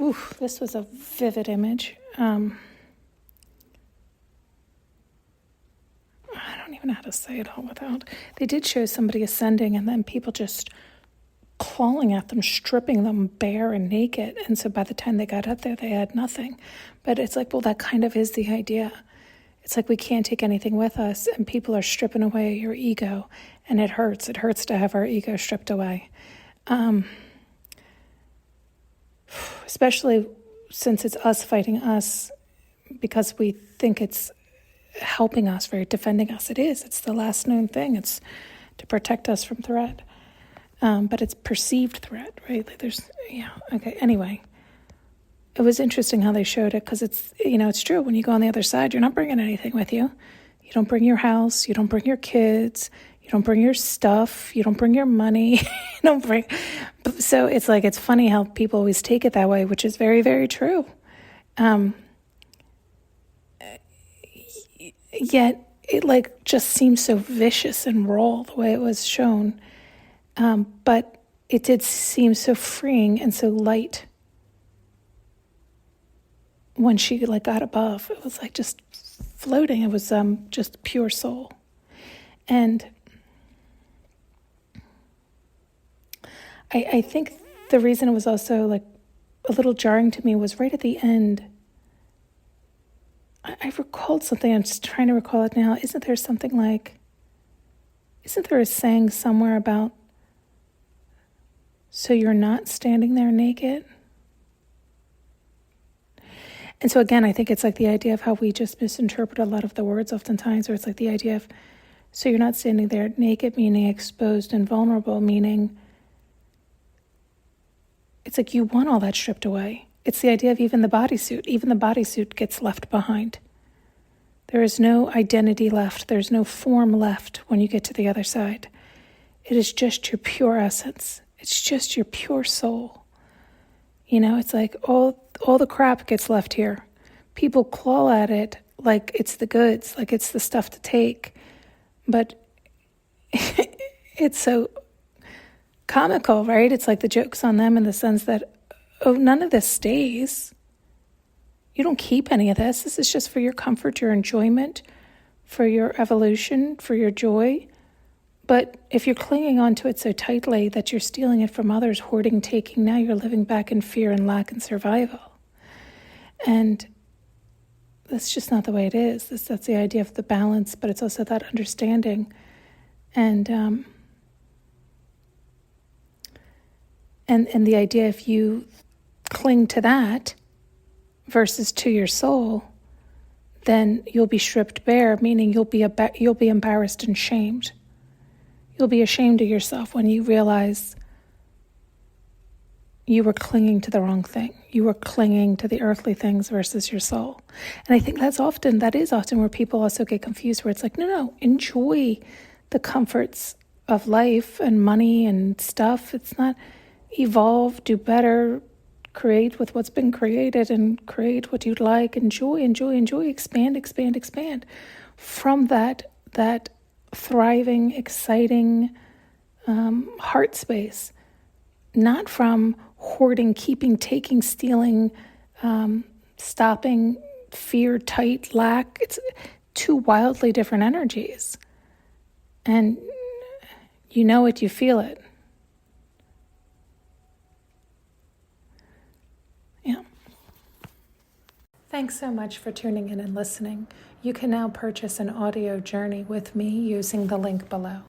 Ooh, this was a vivid image. I don't even know how to say it all without. They did show somebody ascending and then people just clawing at them, stripping them bare and naked. And so by the time they got up there, they had nothing. But it's like, well, that kind of is the idea. It's like we can't take anything with us, and people are stripping away your ego, and it hurts. It hurts to have our ego stripped away. Especially since it's us fighting us because we think it's helping us, right? Defending us. It is. It's the last known thing. It's to protect us from threat. But it's perceived threat, right? Like okay. Anyway, it was interesting how they showed it because it's true. When you go on the other side, you're not bringing anything with you. You don't bring your house. You don't bring your kids. You don't bring your stuff. You don't bring your money. So it's like, it's funny how people always take it that way, which is very, very true. Yet it just seems so vicious and raw the way it was shown. But it did seem so freeing and so light when she got above. It was like just floating. It was just pure soul. And I think the reason it was also a little jarring to me was right at the end. I recalled something. I'm just trying to recall it now. Isn't there a saying somewhere about, so you're not standing there naked? And so again, I think it's like the idea of how we just misinterpret a lot of the words oftentimes, where it's like the idea of, so you're not standing there naked, meaning exposed and vulnerable, meaning it's like you want all that stripped away. It's the idea of even the bodysuit gets left behind. There is no identity left. There's no form left when you get to the other side. It is just your pure essence. It's just your pure soul. It's like all the crap gets left here. People claw at it like it's the goods, like it's the stuff to take. But it's so comical, right? It's like the joke's on them in the sense that, none of this stays. You don't keep any of this. This is just for your comfort, your enjoyment, for your evolution, for your joy. But if you're clinging onto it so tightly that you're stealing it from others, hoarding, taking, now you're living back in fear and lack and survival. And that's just not the way it is. That's the idea of the balance, but it's also that understanding. And the idea, if you cling to that versus to your soul, then you'll be stripped bare, meaning you'll be embarrassed and shamed. You'll be ashamed of yourself when you realize you were clinging to the wrong thing. You were clinging to the earthly things versus your soul. And I think that is often where people also get confused, where it's like, no, enjoy the comforts of life and money and stuff. It's not evolve, do better, create with what's been created and create what you'd like. Enjoy, expand from that thriving, exciting heart space, not from hoarding, keeping, taking, stealing, stopping, fear, tight, lack. It's two wildly different energies. And you know it, you feel it. Yeah. Thanks so much for tuning in and listening. You can now purchase an audio journey with me using the link below.